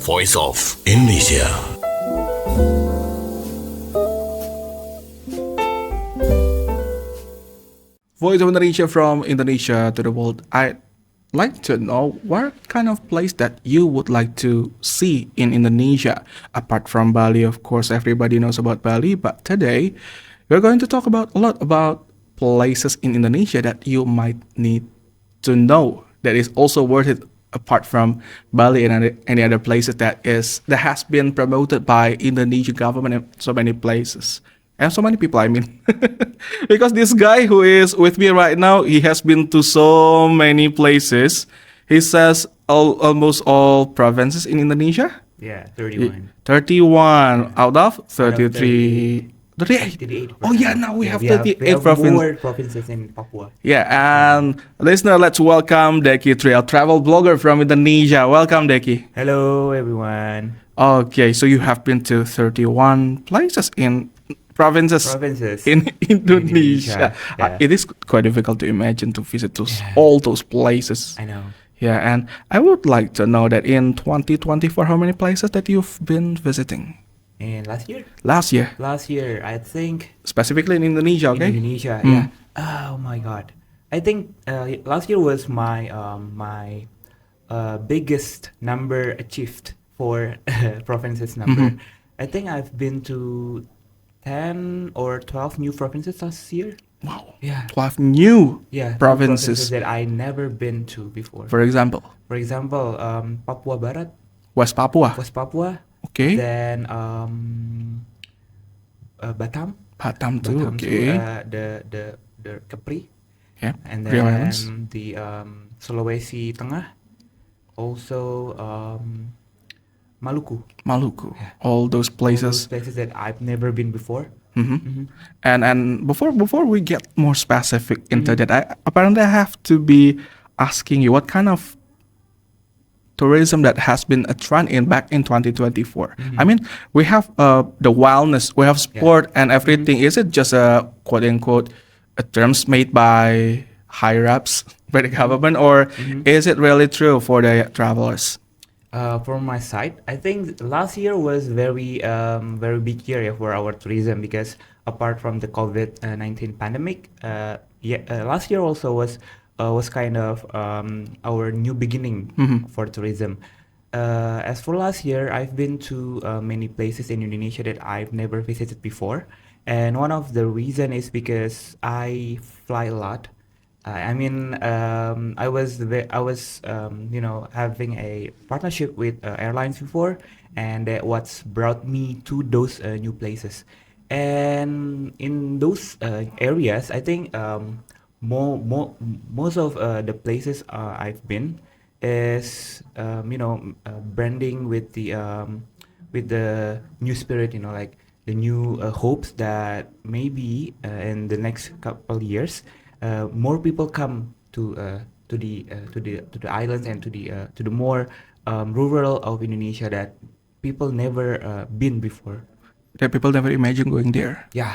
Voice of Indonesia. Voice of Indonesia from Indonesia to the world. I'd like to know what kind of place that you would like to see in Indonesia. Apart from Bali, of course, everybody knows about Bali, but today we're going to talk about a lot about places in Indonesia that you might need to know that is also worth it apart from Bali and any other places that has been promoted by Indonesian government in so many places and so many people. I mean, because this guy who is with me right now, he has been to so many places. He says almost all provinces in Indonesia. Yeah, 31. 31 out of Out of 33. 38. 38 Oh yeah, now we have we 38 have provinces. more provinces in Papua. Yeah, and listener, let's welcome Decky, a travel blogger from Indonesia. Welcome, Decky. Hello, everyone. Okay, so you have been to 31 places in provinces Provinces in Indonesia. Yeah. It is quite difficult to imagine to visit Yeah. all those places. I know. Yeah, and I would like to know that in 2024, how many places that you've been visiting? And last Last year, I think specifically in Indonesia, okay? Indonesia. Mm. Yeah. Oh my God. I think last year was my biggest number achieved for provinces number. I think I've been to 10 or 12 new provinces last year. Wow. Yeah. 12 new Yeah, new provinces. that I never been to before. For example, Papua Barat, West Papua. West Papua, Okay. then Batam, Batam too. Batam Okay. the Kepri, Yeah. and Rio Islands. then the Sulawesi Tengah, also Maluku. Maluku. Yeah. All those All those places. places that I've never been before. Hmm. And before we get more specific into that, I have to be asking you what kind of tourism that has been a trend in back in 2024. I mean, we have the wildness, we have sport and everything. Is it just a quote unquote a terms made by higher ups by the government, or is it really true for the travelers? From my side, I think last year was very big year for our tourism because apart from the COVID-19 pandemic, last year also was kind of our new beginning for tourism. As for last year, I've been to many places in Indonesia that I've never visited before, and one of the reason is because I fly a lot. I was having a partnership with airlines before, and that what's brought me to those new places. And in those areas, I think most of the places I've been is branding with the new spirit, like the new hopes that maybe in the next couple years more people come to the islands and to the more rural of Indonesia that people never been before. That people never imagine going there. Yeah,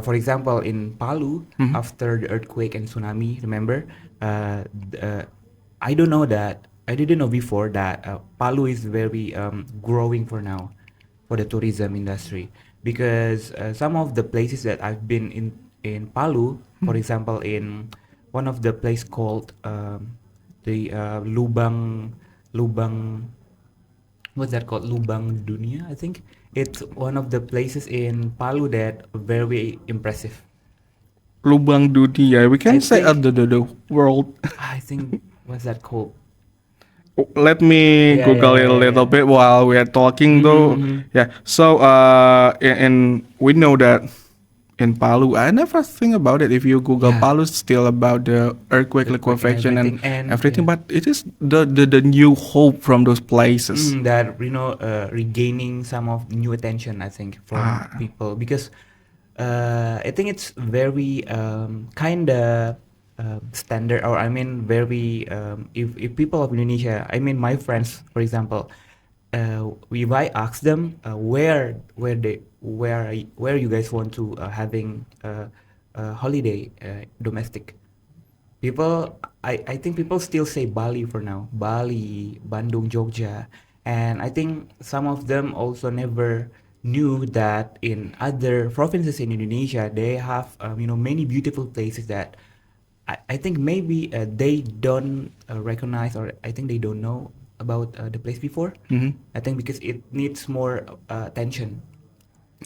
for example, in Palu, after the earthquake and tsunami, remember, I don't know that I didn't know before that Palu is very growing for now for the tourism industry because some of the places that I've been in Palu, for example, in one of the place called the Lubang, what's that called? Lubang Dunia, I think. It's one of the places in Palu that very impressive. Lubang dunia. We can I say think- the world. I think what's that called? Let me Yeah, Google yeah, it a yeah, little yeah. bit while we are talking, though. Yeah. So, and we know that in Palu, I never think about it. If you Google Yeah. Palu, it's still about the earthquake, liquefaction, and everything. yeah. But it is the new hope from those places. That regaining some of new attention, I think, from people because I think it's very kind of standard, or I mean very if people of Indonesia, I mean my friends, for example, if I ask them where you guys want to having holiday domestic, people I think people still say Bali for now, Bali, Bandung, Jogja, And I think some of them also never knew that in other provinces in Indonesia they have many beautiful places that I think maybe they don't recognize, or I think they don't know about the place before. Hmm. I think because it needs more attention,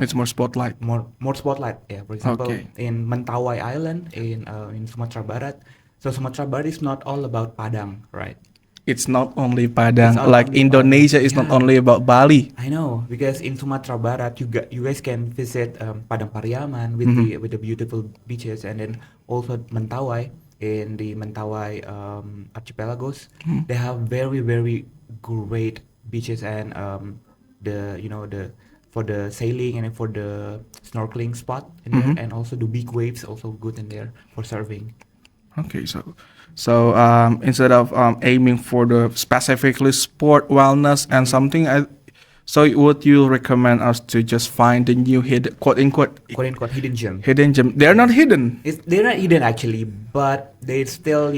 It's more spotlight. more spotlight. Yeah, for example, Okay. in Mentawai Island in Sumatra Barat. So Sumatra Barat is not all about Padang, right? It's not only It's Padang. all Like only Padang. Indonesia is not Yeah, only about Bali. I know, because in Sumatra Barat you guys can visit Padang Pariaman with Hmm. the beautiful beaches, and then also Mentawai in the Mentawai archipelagos. They have very great beaches, and the for the sailing and for the snorkeling spot in there, Hmm. and also the big waves also good in there for surfing. Okay, so instead of aiming for the specifically sport wellness and something, so would you recommend us to just find the new hidden, quote unquote, Quote unquote hidden gem. hidden gem? They're not hidden. They're not hidden actually, but they still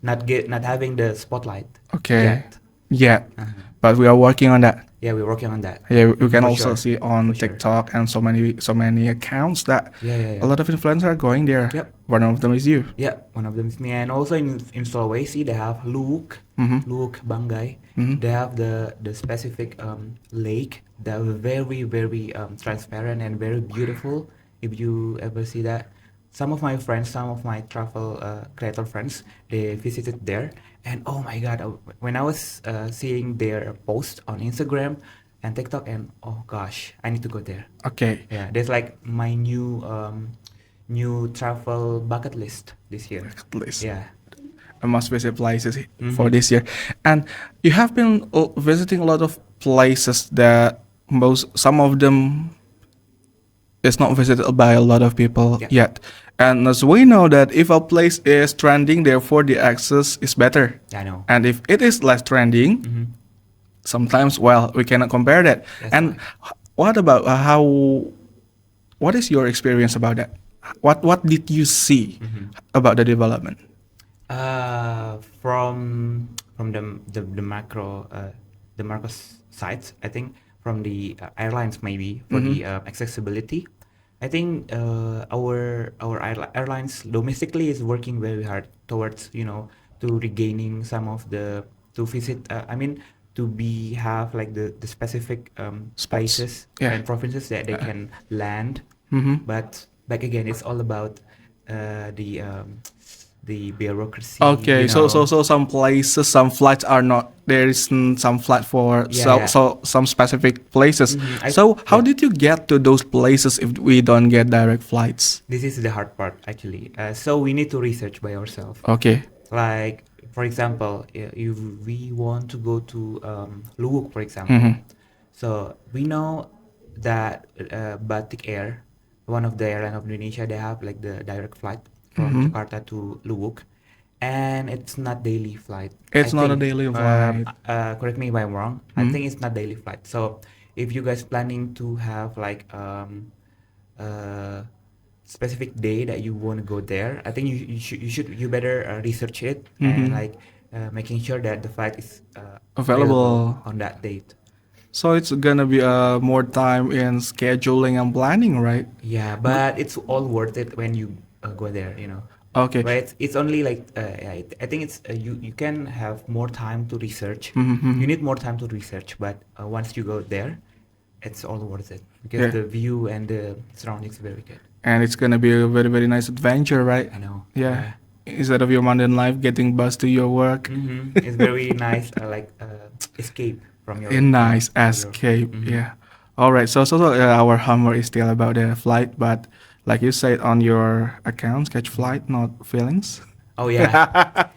not having the spotlight Okay, yet. yeah, Uh-huh. but we are working on that. Yeah, we're working on that. Yeah, we can For also sure. see on For sure. TikTok and so many accounts that Yeah. a lot of influencers are going there. Yep. One of them is you. Yeah, one of them is me, and also in Sulawesi they have Mhm. Luwuk Banggai. Mhm. They have the specific lake that are very transparent and very beautiful. If you ever see that, some of my friends, some of my travel creator friends, they visited there, and oh my god, when I was seeing their post on Instagram and TikTok, and oh gosh, I need to go there. Okay. Yeah, there's like my new travel bucket list this year. Please. Yeah. I must visit places for Mhm. this year. And you have been visiting a lot of places that some of them is not visited by a lot of people Yeah. yet. And as we know that if a place is trending, therefore the access is better. I know. And if it is less trending, Mhm. sometimes, well, we cannot compare that. That's And why. what about what is your experience about that? What did you see Mhm. about the development? From the macro sites, I think from the airlines maybe for Mhm. the accessibility. I think our airlines domestically is working very hard towards to regaining some of the to visit. I mean to be have like the specific Spots. places Yeah. and provinces that they can land. Mhm. But back again, it's all about uh, the um, the bureaucracy. Okay, so some places, some flights are not there isn't some flight for Yeah. some specific places. Mhm, So how yeah. did you get to those places if we don't get direct flights? This is the hard part actually. So we need to research by ourselves. Okay. Like for example, if we want to go to Luwuk, for example, Mhm. so we know that Batik Air, one of the airline of Indonesia, they have like the direct flight from Mhm. Jakarta to Luwuk, and it's not daily flight. I It's not a think. daily flight. Correct me if I'm wrong. I Mhm. think it's not daily flight. So if you guys planning to have like specific day that you want to go there, I think you better research it and Mhm. like making sure that the flight is available Available. on that date. So it's gonna be more time in scheduling and planning, right? Yeah, but it's all worth it when you go there, Okay. Right? It's only like I think it's you can have more time to research. You Mhm. need more time to research, but once you go there, it's all worth it because Yeah. the view and the surroundings are very good. And it's gonna be a very nice adventure, right? I know. Yeah. Instead of your mundane life getting bus to your work. It's very nice, like escape from your A nice to your. escape. Mhm. Yeah. All right. So our homework is still about the flight, but like you said on your account, catch flight, not feelings. Oh yeah,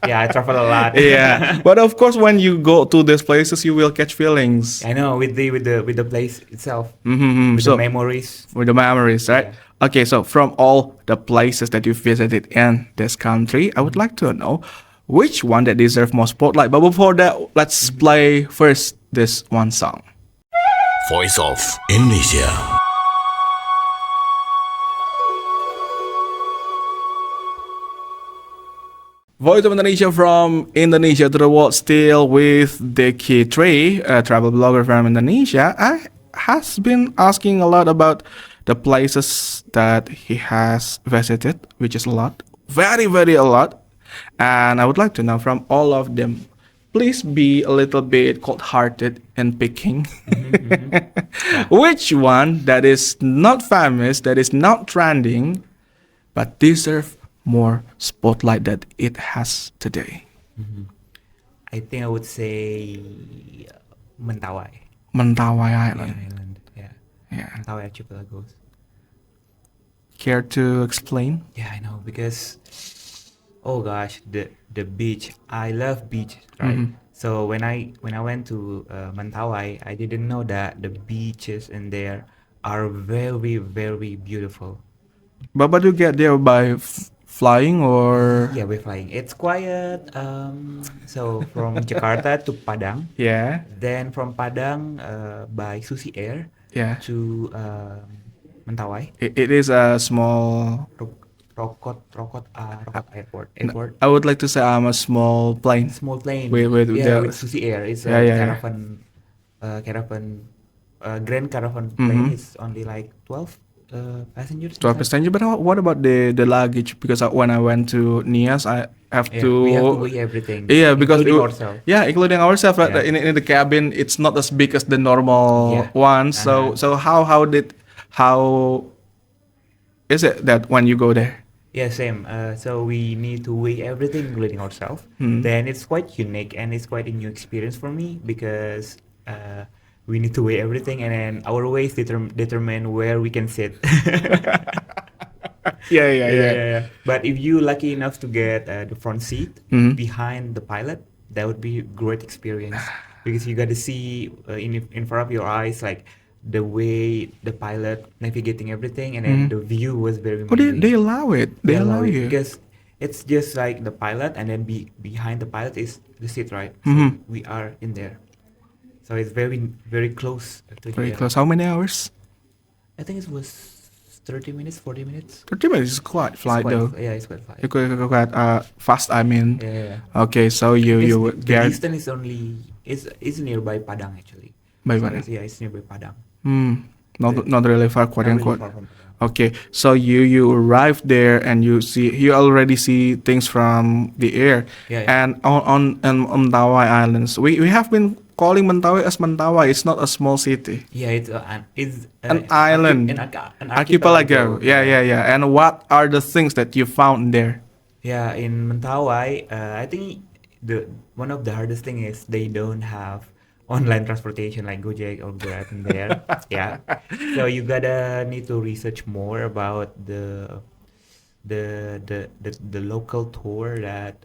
yeah. I travel a lot. Yeah. But of course, when you go to these places, you will catch feelings. I know with the place itself, Mm-hmm. with the So memories. with the memories, right? Yeah. Okay. So from all the places that you visited in this country, I would like to know which one that deserve more spotlight. But before that, let's play first this one song. Voice of Indonesia. Voice of Indonesia from Indonesia to the world, still with Decky Trey, a travel blogger from Indonesia. I has been asking a lot about the places that he has visited, which is a lot, very, very a lot. And I would like to know from all of them, please be a little bit cold-hearted in picking Yeah. which one that is not famous, that is not trending, but deserve more spotlight that it has today. I think I would say Mentawai. Mentawai Yeah, Island. island. Yeah. Yeah. Mentawai archipelagos. Care to explain? Yeah, I know because oh gosh, the beach. I love beach, right? So when I went to Mentawai, I didn't know that the beaches in there are very very beautiful. But you get there by flying or? Yeah, we're flying. It's quiet. So from Jakarta to Padang, Yeah. then from Padang by Susi Air Yeah. to Mentawai, It is a small. Rokot airport. I would like to say I'm a small plane. Small plane. With Yeah, the- with Susi Air. It's Yeah, a yeah, yeah. Grand Caravan plane. It's only like 12 passengers. 12 passenger. But what about the luggage? Because when I went to Nias, I have Yeah, to. we have to weigh everything. Yeah, because including ourselves. Yeah, including ourselves. Right? Yeah. In the cabin, it's not as big as the normal Yeah. one. So how is it that when you go there? Yeah, same. So we need to weigh everything, including ourselves. Then it's quite unique and it's quite a new experience for me because we need to weigh everything, and then our weighs determine where we can sit. Yeah. But if you lucky enough to get the front seat behind the pilot, that would be a great experience because you got to see in front of your eyes like the way the pilot navigating everything, and then the view was very Oh, amazing. they allow it. They allow it you. because it's just like the pilot, and then behind the pilot is the seat, right? So we are in there, so it's very very close to Very here. close. How many hours? I think it was 30 minutes, 40 minutes. 30 minutes is quite flight though. Yeah, it's quite flight. You quite fast. I mean. Yeah. Okay, so you Because the get distance is only is nearby Padang actually. by So one. it's nearby Padang. Not really far, quote Not really unquote. far from Padang. Okay, so you arrive there and you already see things from the air. Yeah. And on Mentawai Islands, we have been calling Mentawai as Mentawai. It's not a small city. Yeah, it's An island. an Archipelago. Yeah. And what are the things that you found there? Yeah, in Mentawai, I think one of the hardest thing is they don't have online transportation like Gojek or Grab in there. Yeah, so you gotta need to research more about the local tour that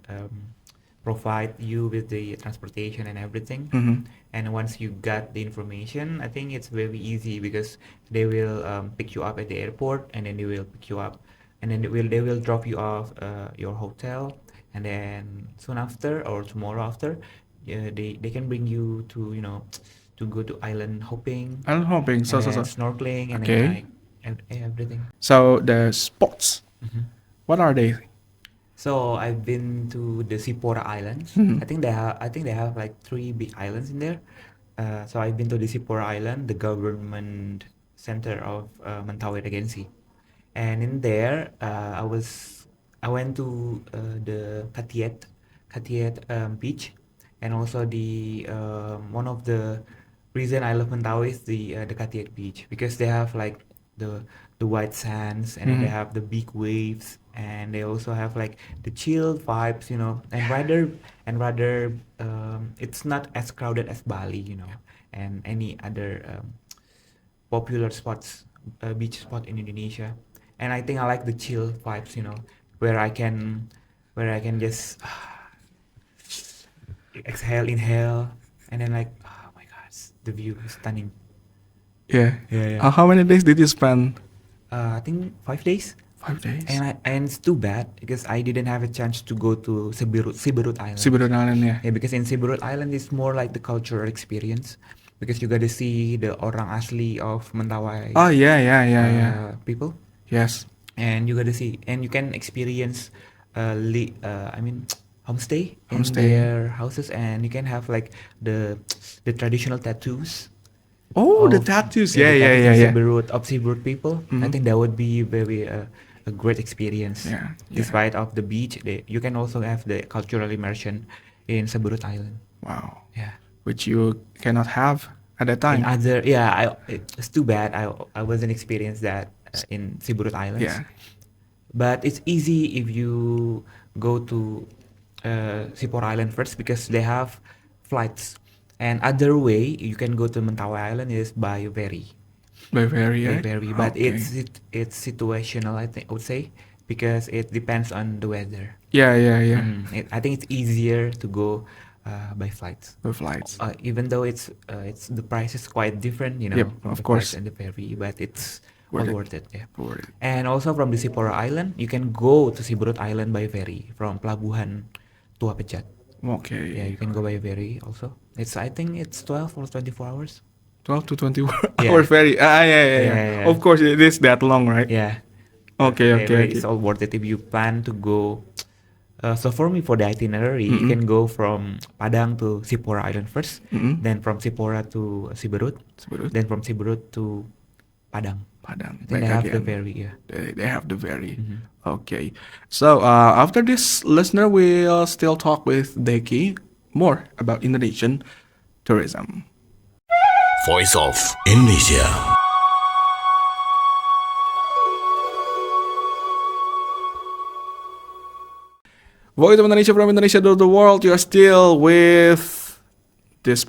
provide you with the transportation and everything. And once you got the information, I think it's very easy because they will pick you up at the airport, and then they will pick you up, and then they will drop you off your hotel, and then soon after or tomorrow after, they can bring you to to go to island hopping, I'm hoping so. and then snorkeling, and Okay. then like everything. So the spots, what are they? So I've been to the Sipora Islands. I think they have like 3 big islands in there. So I've been to the Sipora Island, the government center of Mentawai Regency, and in there I went to the Katiet beach, and also the one of the reason I love Mentawai is the Katiet beach because they have like the white sands, and then they have the big waves, and they also have like the chill vibes, and rather it's not as crowded as Bali, and any other popular spots, beach spot in Indonesia. And I think I like the chill vibes, where I can just exhale, inhale, and then like, oh my God, the view is stunning. Yeah. Yeah. How many days did you spend? I think 5 days. 5 days. And it's too bad because I didn't have a chance to go to Siberut Island. Siberut Island, yeah. Yeah, because in Siberut Island it's more like the cultural experience because you got to see the orang asli of Mentawai. Oh yeah. People, Yes. and you got to see, and you can experience homestay in Homestay. their houses, and you can have like the traditional tattoos. Oh, the Of tattoos. yeah, Yeah, the yeah, tattoos yeah, of yeah. Siberut people. I Mhm. think that would be very a great experience. Yeah, yeah. Despite of the beach, you can also have the cultural immersion in Siberut Island. Wow. Yeah. Which you cannot have at that In time. other, yeah, it's too bad I wasn't experienced that in Siberut Islands. Yeah. But it's easy if you go to Sipor Island first because they have flights. And other way you can go to Mentawai Island is by ferry. By Bavaria. ferry, but Okay. it's situational. I think I would say because it depends on the weather. Yeah, yeah, yeah. I think it's easier to go by flights. The flights. Even though it's the price is quite different, Yep, from of the course. flights and the ferry, but it's Worth all it. worth it. Yeah. Worth it. And also from the Sipora Island, you can go to Siberut Island by ferry from Pelabuhan Tua Pecat. Okay. Yeah, you can go by ferry also. I think it's 12 or 24 hours. 12 to 24 Yeah. hours ferry. Yeah, yeah, yeah. Yeah. Of course, it is that long, right? Yeah. Okay, Yeah, okay, it's okay. all worth it if you plan to go. So for me, for the itinerary, you Mm-mm. can go from Padang to Sipora Island first, Mm-mm. then from Sipora to Siberut, Siberut. then from Siberut to Padang. Padang. I think they Back have the again. ferry, yeah. They have the ferry. Mhm. Okay. So after this, listener, we'll still talk with Decky more about Indonesian tourism. Voice of Indonesia. Voice of Indonesia from Indonesia to the world. You're still with this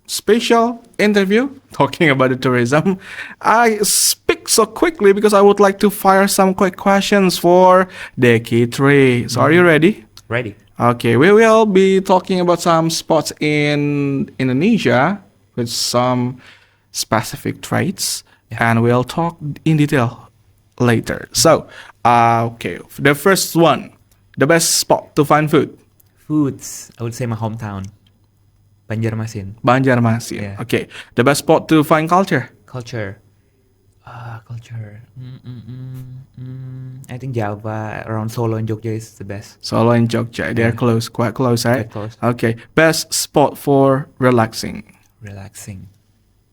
special interview talking about the tourism. I speak so quickly because I would like to fire some quick questions for Decky 3. So are you ready? Ready? Okay, we will be talking about some spots in Indonesia with some specific traits, and we'll talk in detail later. So, okay, the first one, the best spot to find food, Foods, I would say my hometown, Banjarmasin. Banjarmasin. Yeah. Okay, the best spot to find culture, Culture. Culture. I think Java around Solo and Jogja is the best. Solo and Jogja. They're Yeah. close, quite close, right? Quite close. Okay, best spot for relaxing, Relaxing.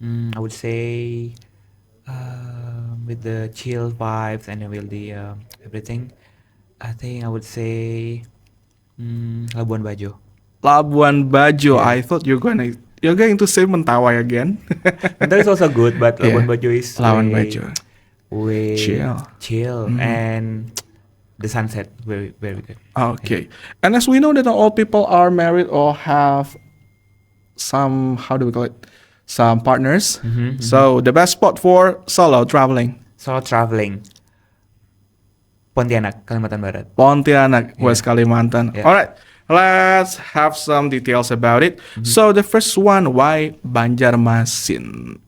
I would say with the chill vibes and with the everything. I think I would say Labuan Bajo. Labuan Bajo. Yeah. I thought you're going to say Mentawai again. And that is also good, but Yeah. Labuan Bajo is Labuan way, Bajo. way Chill. and the sunset very very good. Okay. And as we know that not all people are married or have some, how do we call it? Some partners. So the best spot for solo traveling, So traveling, Pontianak, Kalimantan Barat. Pontianak, Yeah. West Kalimantan. Yeah. All right. Let's have some details about it. So the first one, why Banjarmasin?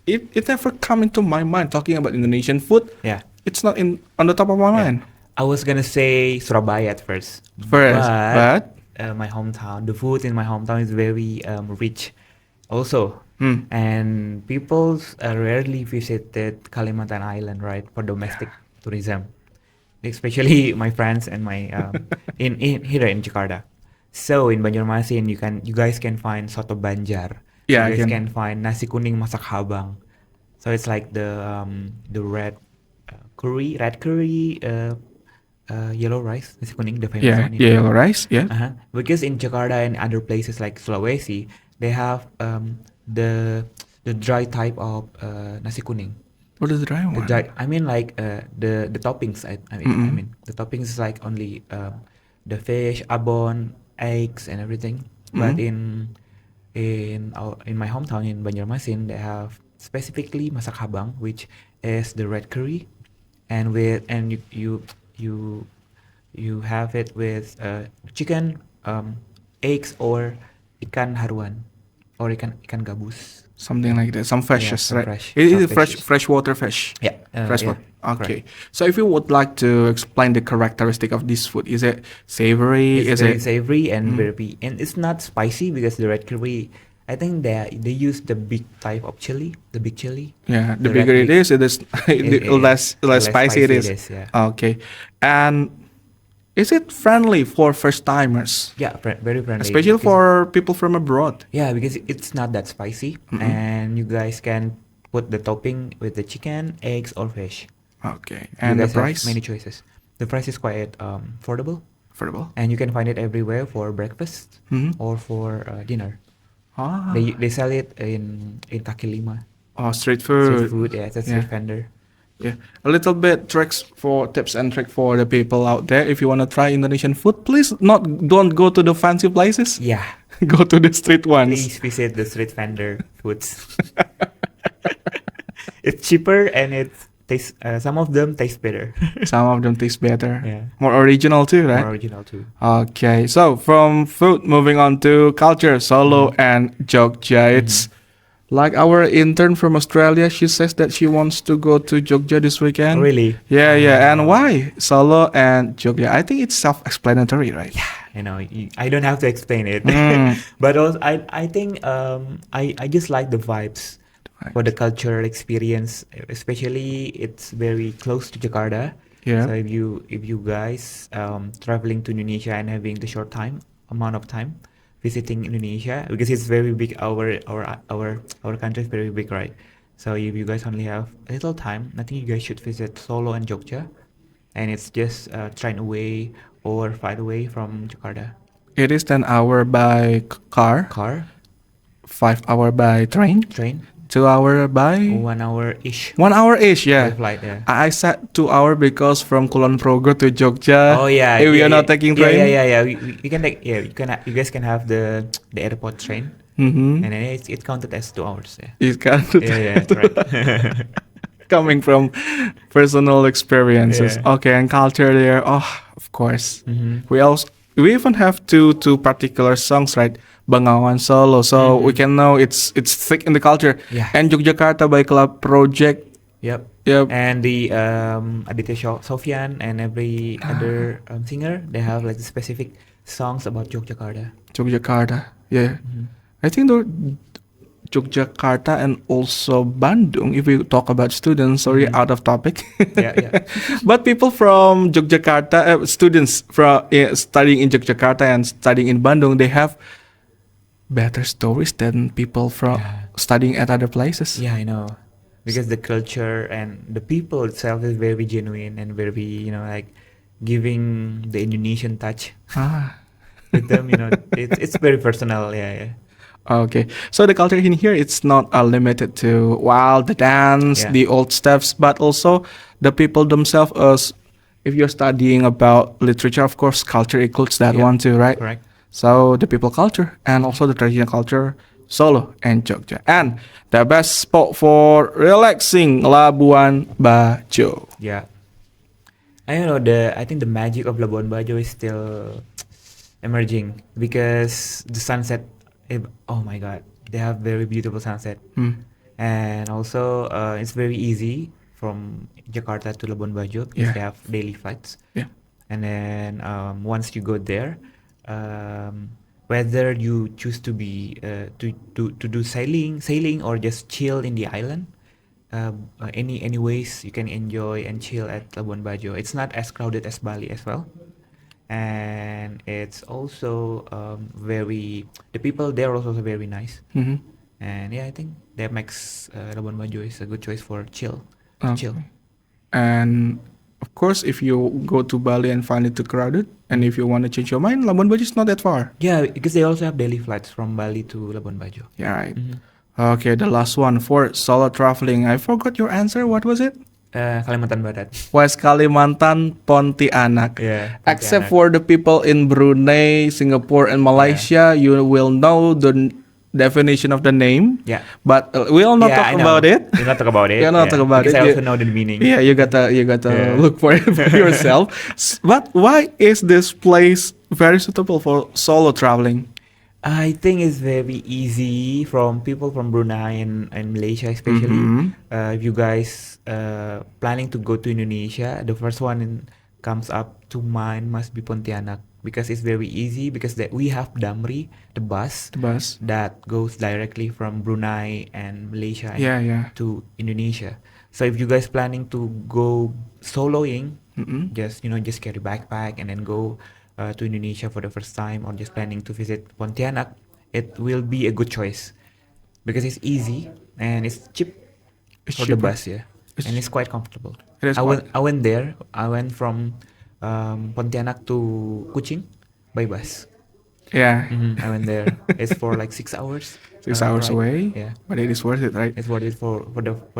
It never come into my mind talking about Indonesian food. Yeah. It's not on the top of my mind. I was gonna say Surabaya at first. But My hometown, the food in my hometown is very rich, also. And people rarely visited Kalimantan Island, right, for domestic tourism, especially my friends and my in here in Jakarta. So in Banjarmasin, you guys can find soto Banjar. Yeah, you guys I can find nasi kuning masak habang. So it's like the red curry, yellow rice, nasi kuning, the famous yeah, one. yellow rice, yeah. Because in Jakarta and other places like Sulawesi, they have the dry type of nasi kuning. What is the dry one? I mean like the toppings. I mean the toppings is like only the fish, abon, eggs, and everything. But in my hometown in Banjarmasin, they have specifically masak habang, which is the red curry, and you have it with chicken, eggs, or ikan haruan, or ikan gabus. Something like that. Some fishes, some right? fresh- It some is fishes. freshwater fish. Yeah, Freshwater. yeah, Okay. correct. So if you would like to explain the characteristic of this food, is it savory? It's Is very it savory and very, and it's not spicy because the red curry. I think they use the big type of chili, the big chili. Yeah, the The bigger red it is, the It- less spicy it is. yeah. Okay. And Is it friendly for first timers, Yeah, very friendly. especially because- for people from abroad? Yeah, because it's not that spicy, and you guys can put the topping with the chicken, eggs, or fish. Okay, You and the guys have price? many choices. The price is quite affordable, Affordable. and you can find it everywhere for breakfast or for dinner. Ah, They sell it in kaki lima. oh, street Street food. food, yeah, it's a Yeah. street vendor. Yeah, a little bit tips and trick for the people out there. If you want to try Indonesian food, please don't go to the fancy places. Yeah, Go to the street ones. please visit the street vendor foods. It's cheaper and it's taste. Some of them taste better. Some of them taste better. Yeah. More original too, right? More original too. Okay, so from food, moving on to culture, Solo and Jogja. It's like our intern from Australia. She says that she wants to go to Jogja this weekend. Really? Yeah, yeah. And why Solo and Jogja? I think it's self-explanatory, right? I don't have to explain it. But also, I think I just like the vibes for the cultural experience, especially it's very close to Jakarta. Yeah. So if you guys traveling to Indonesia and having the short amount of time visiting Indonesia, because it's very big, our country is very big, right? So if you guys only have a little time, I think you guys should visit Solo and Jogja, and it's just train away or flight away from Jakarta. It is 10 hour by car, Car, 5 hour by train, train, 2 hour by 1 hour ish. 1 hour ish. Yeah. Flight, yeah. I said 2 hour because from Kulon Progo to Jogja. Oh yeah. If we yeah, are not yeah. taking train. Yeah. We can take. Yeah, you guys can have the airport train, Mm-hmm. and then it's counted as 2 hours. Yeah. It's kind of Yeah, right. coming from personal experiences. Yeah. Okay, and culture there. Oh, of course. Mm-hmm. We even have two particular songs, right? Bengawan Solo, so we can know it's thick in the culture. Yeah. And Yogyakarta by Club Project. Yep. Yep. And the Aditya Sofyan and every other singer, they have like specific songs about Yogyakarta. Yogyakarta. Yeah. I think the Yogyakarta and also Bandung, if we talk about students, sorry, out of topic. Yeah. But people from Yogyakarta, students from studying in Yogyakarta and studying in Bandung, they have better stories than people from studying at other places. Yeah, I know. Because the culture and the people itself is very genuine and very, like giving the Indonesian touch Ah. with them, it's very personal. Yeah. Okay, so the culture in here, it's not limited to the dance, Yeah. the old stuffs, but also the people themselves. As if you're studying about literature, of course, culture includes that Yeah. one too, right? Correct. So the people culture and also the traditional culture, Solo and Jogja, and the best spot for relaxing, Labuan Bajo. Yeah. I don't know, I think the magic of Labuan Bajo is still emerging because the sunset, oh my god, they have very beautiful sunset. And also it's very easy from Jakarta to Labuan Bajo because Yeah. they have daily flights. Yeah. And then once you go there, whether you choose to be to do sailing or just chill in the island, any ways you can enjoy and chill at Labuan Bajo. It's not as crowded as Bali as well, and it's also the people there are also very nice. Mm-hmm. And yeah, I think that makes Labuan Bajo is a good choice for chill. Okay. And of course, if you go to Bali and find it too crowded, and if you want to change your mind, Labuan Bajo is not that far. Yeah, because they also have daily flights from Bali to Labuan Bajo. Yeah, right. Okay, the last one for solo traveling. I forgot your answer. What was it? Kalimantan Barat. West Kalimantan, Pontianak. Yeah. Except for the people in Brunei, Singapore, and Malaysia, you will know the definition of the name. Yeah. But we'll not talk about it. We'll not talk about it. We'll not talk about because it. I Yeah. also know the meaning. Yeah, you gotta look for it for yourself. But why is this place very suitable for solo traveling? I think it's very easy from people from Brunei and Malaysia especially. If you guys planning to go to Indonesia, the first one comes up to mind must be Pontianak because it's very easy because we have Damri, the bus that goes directly from Brunei and Malaysia Yeah. to Indonesia. So if you guys planning to go soloing Just carry backpack and then go to Indonesia for the first time, or just planning to visit Pontianak, it will be a good choice because it's easy and it's cheap It's for the cheaper. bus, and it's quite comfortable. It is I quite- went there. I went from Pontianak to Kuching by bus. Yeah. I went there. It's for like 6 hours. 6 hours ride. away. Yeah, But it is worth it, right? it's worth it for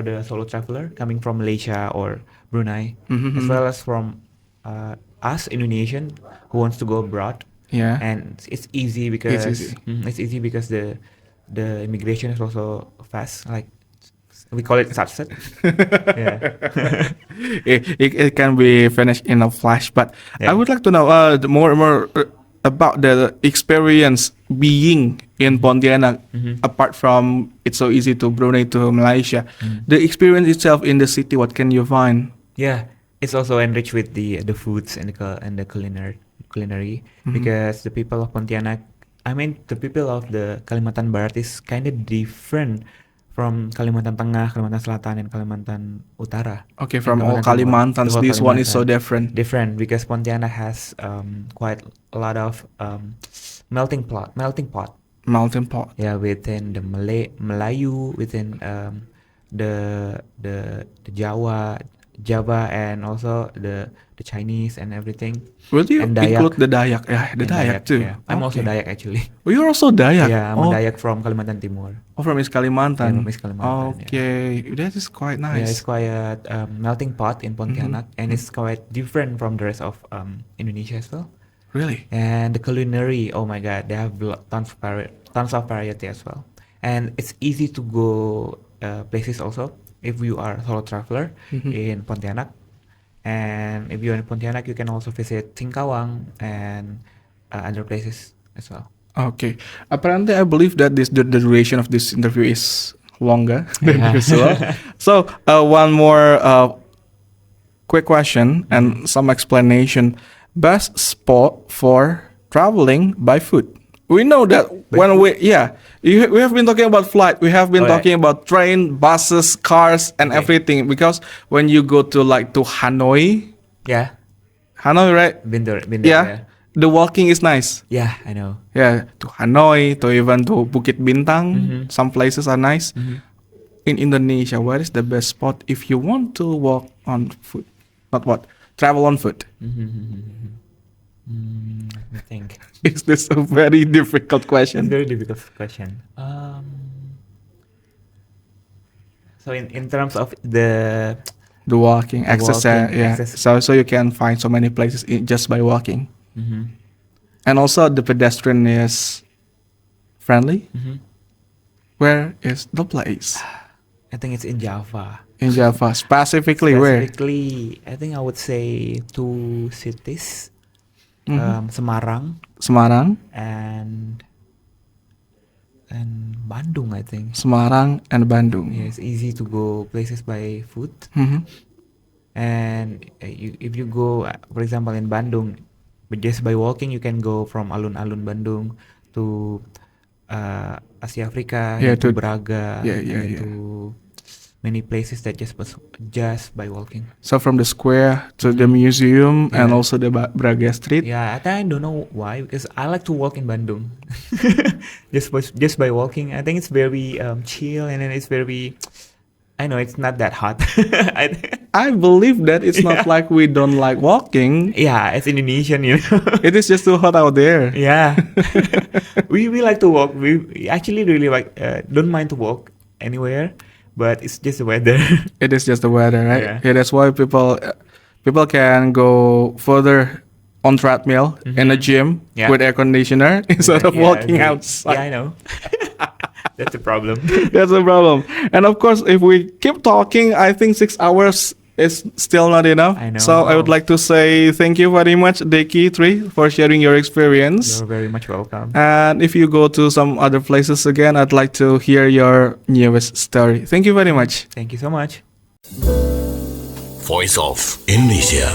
the solo traveler coming from Malaysia or Brunei, Mhm, as mhm. well as from us Indonesian who wants to go abroad. Yeah. And it's easy because easy. It's easy because the immigration is also fast. Like we call it satset. Yeah. It can be finished in a flash. But I Yeah. would like to know more about the experience being in Pontianak. Apart from it's so easy to Brunei to Malaysia, the experience itself in the city. What can you find? Yeah, it's also enriched with the foods and the culinary because the people of Pontianak, I mean the people of the Kalimantan Barat is kind of different from Kalimantan Tengah, Kalimantan Selatan, and Kalimantan Utara. Okay, And from all Timur. Kalimantans, The whole this one is so Kalimantan. different. Different because Pontianak has quite a lot of melting pot. Mountain pot. Yeah, within the Melayu, within the Java, and also the Chinese and everything. Will you And Dayak. include the Dayak? Yeah, the And Dayak too. Yeah. I'm also Okay. Dayak actually. Oh, you're also Dayak. Yeah, I'm oh, a Dayak from Kalimantan Timur. Oh, from East Kalimantan. Yeah, from East Kalimantan, Okay, that is quite Yeah, nice. it's quite a melting pot in Pontianak, and it's quite different from the rest of Indonesia as well. Really? And the culinary, oh my god, they have tons of variety as well. And it's easy to go places also if you are a solo traveler in Pontianak. And if you're in Pontianak, you can also visit Singkawang and other places as well. Okay. Apparently, I believe that the duration of this interview is longer than Yeah. usual. So, one more quick question and some explanation. Best spot for traveling by foot. We know that when we have been talking about flight, we have been Oh, yeah. talking about train, buses, cars, and Okay. everything. Because when you go to Hanoi, Yeah, right? been there. Yeah, the walking is nice. Yeah, I know. Yeah, to Hanoi, to even to Bukit Bintang. Mhm. Some places are nice. Mhm. In Indonesia, where is the best spot if you want to walk on foot? Travel on foot. Let me think. Is this a very difficult It's a question? very difficult question. So in terms of the The walking, The exercise, walking, yeah. access- So you can find so many places just by walking, Mhm. and also the pedestrian is friendly. Mhm. Where is the place I think it's in Java. in Java? Specifically, where? Specifically, I think I would say two cities, Mhm. Semarang Semarang, and Bandung. I think. Semarang, and Bandung. Yeah, it's easy to go places by foot. Mhm. And if you go, for example, in Bandung, but just by walking, you can go from alun-alun Bandung to Asia Afrika, Yeah, and to to- Braga, yeah, and yeah, then yeah. to many places that just by walking. So from the square to the museum and Yeah. also the Braga Street. Yeah, I think I don't know why, because I like to walk in Bandung. just by walking, I think it's very chill, and then it's very. I know it's not that hot. I believe that it's not like we don't like walking. Yeah, it's Indonesian, It is just too hot out there. Yeah, we like to walk. We actually really like don't mind to walk anywhere, but it's just the weather. It is just the weather, right? Yeah. Yeah, that's why people can go further on treadmill in a gym Yeah. with air conditioner instead of Yeah, walking yeah, outside. I know. That's the problem. That's the problem. And of course, if we keep talking, I think 6 hours is still not enough. I know. So I would like to say thank you very much, Decky 3, for sharing your experience. You're very much welcome. And if you go to some other places again, I'd like to hear your newest story. Thank you very much. Thank you so much. Voice of Indonesia.